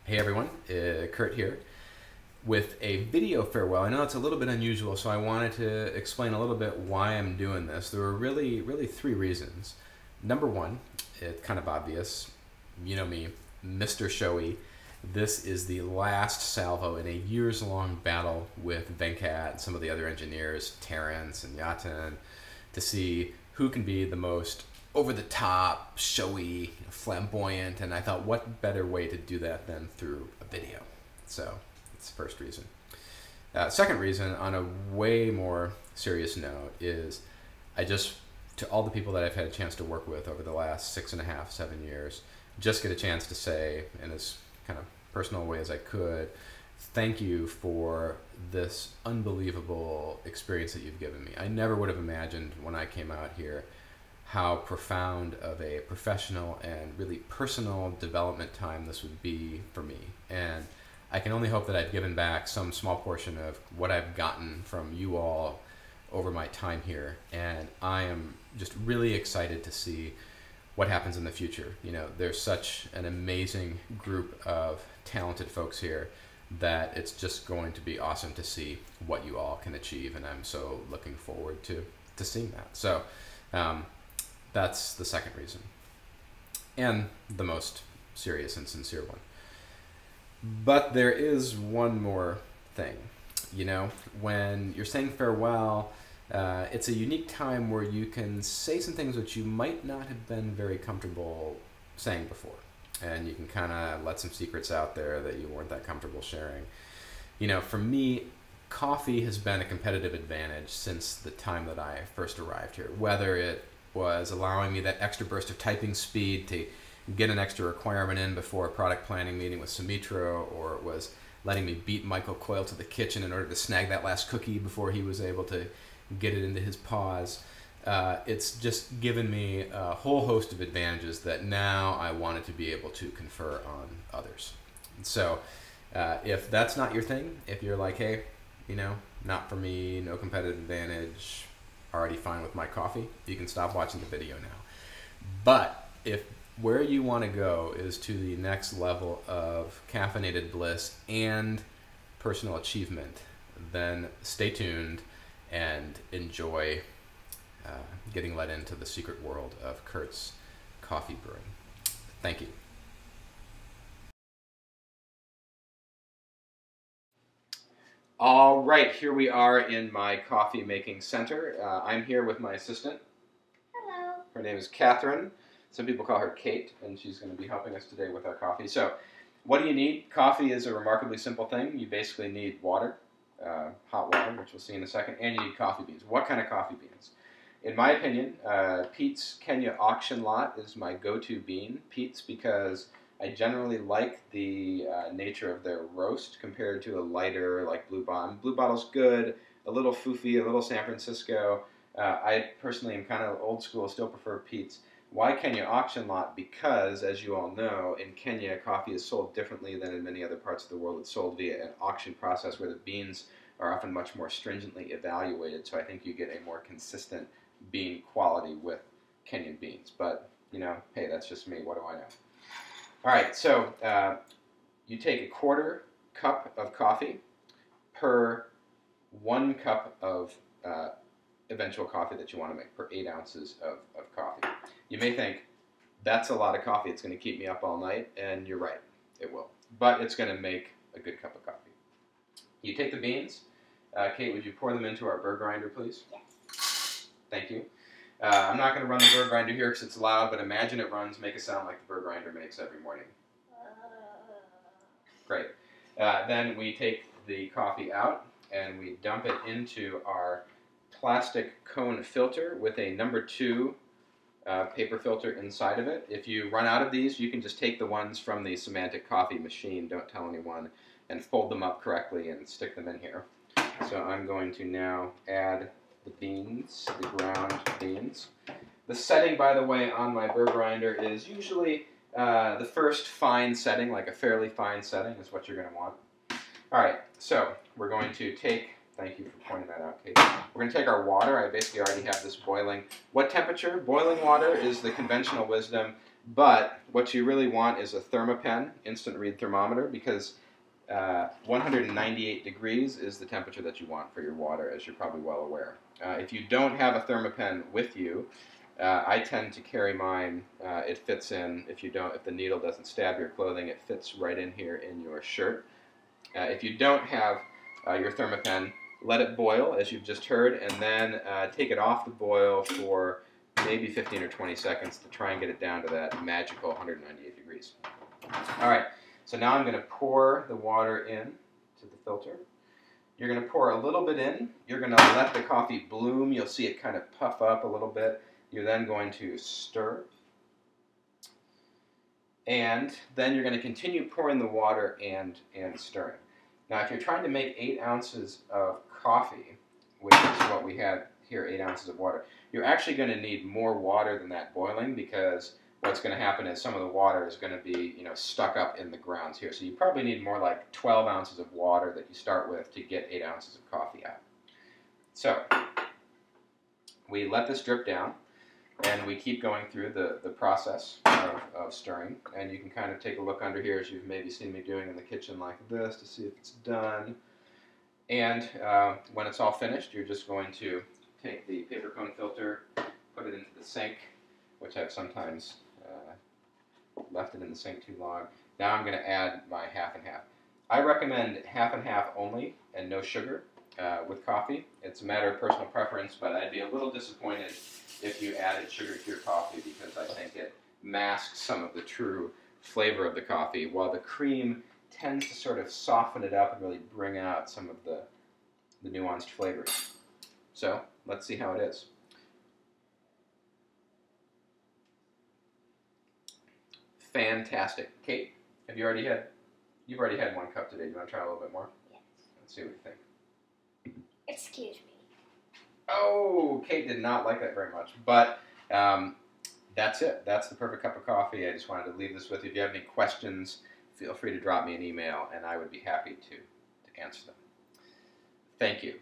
Hey everyone, Kurt here with a video farewell. I know it's a little bit unusual, so I wanted to explain a little bit why I'm doing this. There were really three reasons. Number one, it's kind of obvious. You know me, Mr. Showy. This is the last salvo in a years-long battle with Venkat and some of the other engineers, Terrence and Yatin, to see who can be the most over-the-top, showy, flamboyant, and I thought, what better way to do that than through a video? So that's the first reason. Second reason, on a way more serious note, is to all the people that I've had a chance to work with over the last 6.5, 7 years, just get a chance to say, in as kind of personal way as I could, thank you for this unbelievable experience that you've given me. I never would have imagined when I came out here how profound of a professional and really personal development time this would be for me. And I can only hope that I've given back some small portion of what I've gotten from you all over my time here. And I am just really excited to see what happens in the future. You know, there's such an amazing group of talented folks here that it's just going to be awesome to see what you all can achieve. And I'm so looking forward to seeing that. So, that's the second reason, and the most serious and sincere one. But there is one more thing. You know, when you're saying farewell, it's a unique time where you can say some things which you might not have been very comfortable saying before. And you can kind of let some secrets out there that you weren't that comfortable sharing. You know, for me, coffee has been a competitive advantage since the time that I first arrived here, whether it was allowing me that extra burst of typing speed to get an extra requirement in before a product planning meeting with Sumitro, or it was letting me beat Michael Coyle to the kitchen in order to snag that last cookie before he was able to get it into his paws. It's just given me a whole host of advantages that now I wanted to be able to confer on others. So if that's not your thing, if you're like, hey, you know, not for me, no competitive advantage, already fine with my coffee, you can stop watching the video now. But if where you want to go is to the next level of caffeinated bliss and personal achievement, then stay tuned and enjoy getting let into the secret world of Kurt's coffee brewing. Thank you. All right, here we are in my coffee making center. I'm here with my assistant. Hello. Her name is Catherine. Some people call her Kate, and she's going to be helping us today with our coffee. So, what do you need? Coffee is a remarkably simple thing. You basically need water, hot water, which we'll see in a second, and you need coffee beans. What kind of coffee beans? In my opinion, Pete's Kenya Auction Lot is my go-to bean. Pete's because I generally like the nature of their roast compared to a lighter like Blue Bottle. Blue Bottle's good, a little foofy, a little San Francisco. I personally am kind of old school, still prefer Pete's. Why Kenya Auction Lot? Because, as you all know, in Kenya, coffee is sold differently than in many other parts of the world. It's sold via an auction process where the beans are often much more stringently evaluated, so I think you get a more consistent bean quality with Kenyan beans. But, you know, hey, that's just me. What do I know? All right, so you take 1/4 cup of coffee per 1 cup of eventual coffee that you want to make, per 8 ounces of coffee. You may think, that's a lot of coffee. It's going to keep me up all night, and you're right, it will. But it's going to make a good cup of coffee. You take the beans. Kate, would you pour them into our burr grinder, please? Yes. Thank you. I'm not going to run the burr grinder here because it's loud, but imagine it runs, make a sound like the burr grinder makes every morning. Great. Then we take the coffee out and we dump it into our plastic cone filter with a number 2 paper filter inside of it. If you run out of these, you can just take the ones from the Symantec coffee machine, don't tell anyone, and fold them up correctly and stick them in here. So I'm going to now add the beans, the ground beans. The setting, by the way, on my burr grinder is usually the first fine setting, like a fairly fine setting is what you're going to want. All right, so we're going to take, thank you for pointing that out, Kate. We're going to take our water. I basically already have this boiling. What temperature? Boiling water is the conventional wisdom. But what you really want is a Thermapen instant read thermometer, because 198 degrees is the temperature that you want for your water, as you're probably well aware. If you don't have a Thermapen with you, I tend to carry mine. It fits in, if the needle doesn't stab your clothing, it fits right in here in your shirt. If you don't have your Thermapen, let it boil, as you've just heard, and then take it off the boil for maybe 15 or 20 seconds to try and get it down to that magical 198 degrees. All right, so now I'm going to pour the water in to the filter. You're going to pour a little bit in. You're going to let the coffee bloom. You'll see it kind of puff up a little bit. You're then going to stir. And then you're going to continue pouring the water and stirring. Now, if you're trying to make 8 ounces of coffee, which is what we had here, 8 ounces of water, you're actually going to need more water than that boiling, because what's going to happen is some of the water is going to be, stuck up in the grounds here. So you probably need more like 12 ounces of water that you start with to get 8 ounces of coffee out. So we let this drip down, and we keep going through the process of stirring. And you can kind of take a look under here, as you've maybe seen me doing in the kitchen like this, to see if it's done. And when it's all finished, you're just going to take the paper cone filter, put it into the sink, which I've sometimes left it in the sink too long. Now I'm going to add my half and half. I recommend half and half only and no sugar with coffee. It's a matter of personal preference, but I'd be a little disappointed if you added sugar to your coffee, because I think it masks some of the true flavor of the coffee, while the cream tends to sort of soften it up and really bring out some of the nuanced flavors. So let's see how it is. Fantastic. Kate, you've already had 1 cup today. Do you want to try a little bit more? Yes. Let's see what you think. Excuse me. Oh, Kate did not like that very much, but that's it. That's the perfect cup of coffee. I just wanted to leave this with you. If you have any questions, feel free to drop me an email, and I would be happy to answer them. Thank you.